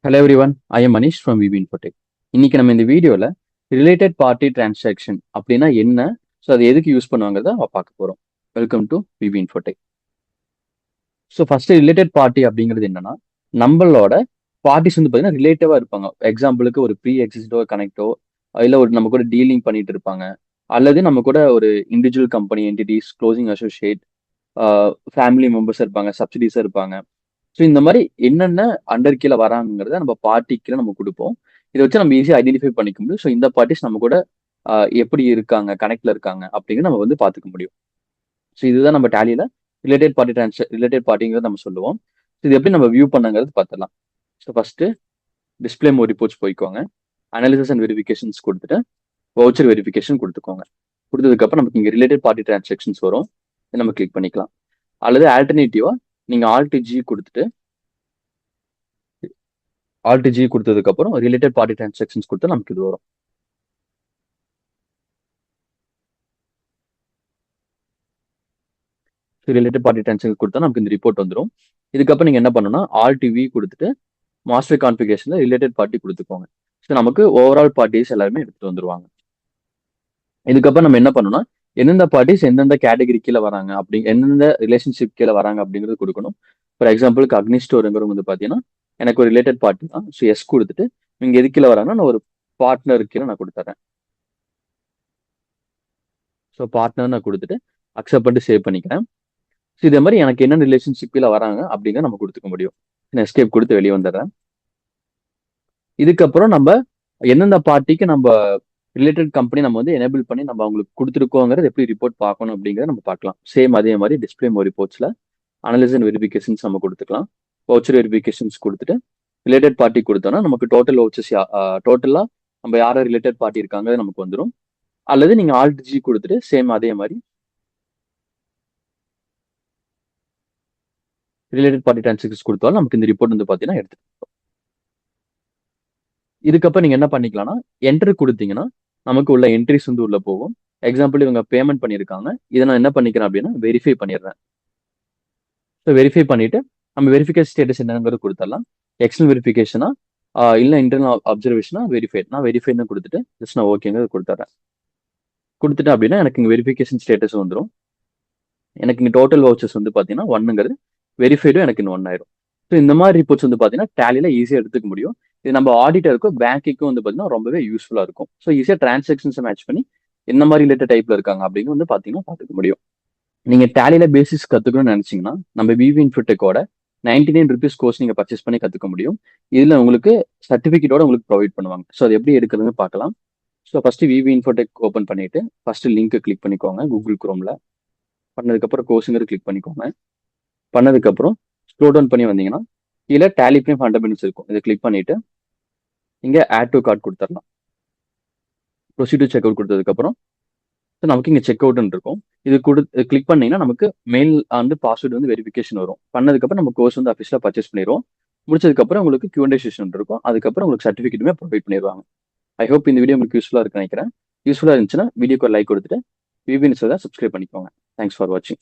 Hello everyone, I am Manish from VV Infotech. இன்னைக்கு நம்ம இந்த வீடியோவில் ரிலேட்டட் பார்ட்டி டிரான்சாக்ஷன் அப்படின்னா என்ன, ஸோ அது எதுக்கு யூஸ் பண்ணுவாங்கிறத பார்க்க போகிறோம். Welcome to VV Infotech. So first related party அப்படிங்கிறது என்னன்னா, நம்மளோட பார்ட்டிஸ் வந்து பார்த்தீங்கன்னா ரிலேட்டிவாக இருப்பாங்க. எக்ஸாம்பிளுக்கு ஒரு ப்ரீ எக்ஸிஸ்டோ கனெக்டோ, இல்லை ஒரு நம்ம கூட டீலிங் பண்ணிட்டு இருப்பாங்க, அல்லது நம்ம கூட ஒரு individual company entities, closing associate, family members இருப்பாங்க, சப்சிடிஸாக இருப்பாங்க. ஸோ இந்த மாதிரி என்னென்ன அண்டர் கீழே வராங்கிறத நம்ம பார்ட்டி கீழே நம்ம கொடுப்போம். இதை வச்சு நம்ம ஈஸியாக ஐடென்டிஃபை பண்ணிக்க முடியும். ஸோ இந்த பார்ட்டிஸ் நம்ம கூட எப்படி இருக்காங்க, கனெக்ட்ல இருக்காங்க அப்படிங்கிறத நம்ம வந்து பார்த்துக்க முடியும். ஸோ இதுதான் நம்ம டேலியில ரிலேட்டட் பார்ட்டிங்கிறத நம்ம சொல்லுவோம். இது எப்படி நம்ம வியூ பண்ணங்கிறது பார்த்துடலாம். So first display more reports போய்க்கோங்க. அனாலிசிஸ் அண்ட் வெரிஃபிகேஷன்ஸ் கொடுத்துட்டு வவுச்சர் வெரிஃபிகேஷன் கொடுத்துக்கோங்க. கொடுத்ததுக்கப்புறம் நமக்கு இங்கே ரிலேட்டட் பார்ட்டி டிரான்சாக்ஷன்ஸ் வரும். இதை நம்ம கிளிக் பண்ணிக்கலாம். அல்லது ஆல்டர்னேட்டிவா நீங்க ஆல்ட்-G கொடுத்துட்டு ஆல்ட்-G கொடுத்ததுக்கு அப்புறம் ரிலேட்டட் பார்ட்டி டிரான்சாக்ஷன்ஸ் கொடுத்தா நமக்கு இது வரும். ரிலேட்டட் பார்ட்டி டிரான்சாக்ஷன் கொடுத்தா நமக்கு இந்த ரிப்போர்ட் வந்துடும். இதுக்கப்புறம் நீங்க என்ன பண்ணணும்னா ஆல்ட்-V கொடுத்துட்டு மாஸ்டர் கான்ஃபிகரேஷன்ல ரிலேட்டட் பார்ட்டி கொடுத்துக்கோங்க. ஸோ நமக்கு ஓவரால் பார்ட்டிஸ் எல்லாருமே எடுத்துட்டு வந்துருவாங்க. இதுக்கப்புறம் நம்ம என்ன பண்ணணும்னா எந்தெந்த பார்ட்டிஸ் எந்தெந்த கேட்டகரி கீழே வராங்க, அப்படி எந்தெந்த ரிலேஷன்ஷிப் கீழே வராங்க அப்படிங்கிறது கொடுக்கணும். ஃபார் எக்ஸாம்பிளுக்கு அக்னி ஸ்டோருங்கிறது வந்து பார்த்தீங்கன்னா எனக்கு ஒரு ரிலேட்டட் பார்ட்டி தான். ஸோ எஸ் கொடுத்துட்டு நீங்க எது கீழே வராங்கன்னா நான் ஒரு பார்ட்னர் கீழே நான் கொடுத்துறேன். ஸோ பார்ட்னர் நான் கொடுத்துட்டு அக்செப்ட் பண்ணிட்டு சேவ் பண்ணிக்கிறேன். ஸோ இதே மாதிரி எனக்கு என்ன ரிலேஷன்ஷிப் கீழே வராங்க அப்படிங்கிற நம்ம கொடுத்துக்க முடியும். நான் எஸ்கேப் கொடுத்து வெளியே வந்துடுறேன். இதுக்கப்புறம் நம்ம எந்தெந்த பார்ட்டிக்கு நம்ம ரிலேட்டட் கம்பெனி நம்ம வந்து எனேபிள் பண்ணி நம்ம அவங்களுக்கு கொடுத்துருக்கோங்கிறது எப்படி ரிப்போர்ட் பார்க்கணும் அப்படிங்கிறத நம்ம பார்க்கலாம். சேம் அதே மாதிரி டிஸ்பிளே மோர் ரிப்போர்ட்ஸ்ல அனலிஸ் அண்ட் வெரிஃபிகேஷன்ஸ் நம்ம கொடுத்துக்கலாம். வவுச்சர் வெரிஃபிகேஷன்ஸ் கொடுத்துட்டு ரிலேட்டட் பார்ட்டி கொடுத்தோம்னா நமக்கு டோட்டல் வவுச்சர்ஸ் டோட்டலா நம்ம யார ரிலேட்டட் பார்ட்டி இருக்காங்க நமக்கு வந்துடும். அல்லது நீங்க ஆல்ட்-G கொடுத்துட்டு சேம் அதே மாதிரி ரிலேட்டட் பார்ட்டி டிரான்சாக்ஷன்ஸ் கொடுத்தாலும் நமக்கு இந்த ரிப்போர்ட் வந்து பார்த்தீங்கன்னா எடுத்துக்கலாம். இதுக்கப்புறம் நீங்க என்ன பண்ணிக்கலாம்னா என்ட்ரு கொடுத்தீங்கன்னா நமக்கு உள்ள என்ட்ரிஸ் வந்து உள்ள போகும். எக்ஸாம்பிள் இவங்க பேமெண்ட் பண்ணியிருக்காங்க, இதை நான் என்ன பண்ணிக்கிறேன் அப்படின்னா வெரிஃபை பண்ணிடுறேன். ஸோ வெரிஃபை பண்ணிட்டு நம்ம வெரிஃபிகேஷன் ஸ்டேட்டஸ் என்னங்கிறது கொடுத்துடலாம். எக்ஸ்டர்னல் வெரிஃபிகேஷனா இல்லை இன்டர்னல் அப்சர்வேஷனா வெரிஃபைட், நான் வெரிஃபைட் தான் கொடுத்துட்டு ஜஸ்ட் நான் ஓகேங்கிறது கொடுத்துட்றேன். கொடுத்துட்டேன் அப்படின்னா எனக்கு இங்கே வெரிஃபிகேஷன் ஸ்டேட்டஸ் வந்துடும். எனக்கு இங்கே டோட்டல் வவுச்சர்ஸ் வந்து பார்த்தீங்கன்னா 1ங்கிறது வெரிஃபைடும் எனக்கு இன்னும் 1 ஆயிரும். ஸோ இந்த மாதிரி ரிப்போர்ட்ஸ் வந்து பார்த்தீங்கன்னா டேலியில் ஈஸியாக எடுத்துக்க முடியும். இது நம்ம ஆடிட்டருக்கும் பேங்க்குக்கும் வந்து பார்த்தீங்கன்னா ரொம்பவே யூஸ்ஃபுல்லாக இருக்கும். ஸோ ஈஸியாக டிரான்சாக்ஷன்ஸை மேட்ச் பண்ணி என்ன மாதிரி ரிலேட்டட் டைப்ல இருக்காங்க அப்படின்னு வந்து பார்த்தீங்கன்னா பார்த்துக்க முடியும். நீங்க டேலியில பேசிக்ஸ் கத்துக்கணும்னு நினைச்சீங்கன்னா நம்ம விவி இன்ஃபோடெக்கோட 99 ருபீஸ் கோர்ஸ் நீங்க பர்ச்சேஸ் பண்ணி கத்துக்க முடியும். இதுல உங்களுக்கு சர்டிபிகேட்டோட உங்களுக்கு ப்ரொவைட் பண்ணுவாங்க. ஸோ அது எப்படி எடுக்கிறதுன்னு பார்க்கலாம். ஸோ ஃபர்ஸ்ட் விவி இன்ஃபோடெக் ஓப்பன் பண்ணிட்டு ஃபர்ஸ்ட் லிங்க் கிளிக் பண்ணிக்கோங்க கூகுள் குரோம்ல. பண்ணதுக்கப்புறம் கோர்ஸுங்கிறது கிளிக் பண்ணிக்கோங்க. பண்ணதுக்கப்புறம் ஸ்க்ரோல் டவுன் பண்ணி வந்தீங்கன்னா கீழே டேலி ப்ரைம் ஃபண்டமெண்டல்ஸ் இருக்கும். இதை கிளிக் பண்ணிட்டு இங்க ஆட் டு கார்ட் கொடுத்துடலாம். ப்ரொசீட் டு செக் அவுட் கொடுத்ததுக்கப்புறம் நமக்கு இங்கே செக் அவுட்னு இருக்கும். இது கிளிக் பண்ணீங்கன்னா நமக்கு மெயில் வந்து பாஸ்வேர்டு வந்து வெரிஃபிகேஷன் வரும். பண்ணதுக்கப்புறம் நம்ம கோர்ஸ் வந்து அஃபிஷியலாக பர்ச்சேஸ் பண்ணிடுவோம். முடிச்சதுக்கப்புறம் உங்களுக்கு Q&A செஷன் இருக்கும். அதுக்கப்புறம் உங்களுக்கு சர்டிஃபிகேட்டுமே ப்ரொவைட் பண்ணிடுவாங்க. ஐ ஹோப் இந்த வீடியோ உங்களுக்கு யூஸ்ஃபுல்லாக இருக்குன்னு நினைக்கிறேன். யூஸ்ஃபுல்லாக இருந்துச்சுன்னா வீடியோக்கு லைக் கொடுத்துட்டு விவி நியூஸ் சப்ஸ்கிரைப் பண்ணிக்கோங்க. தேங்க்ஸ் ஃபார் வாட்சிங்.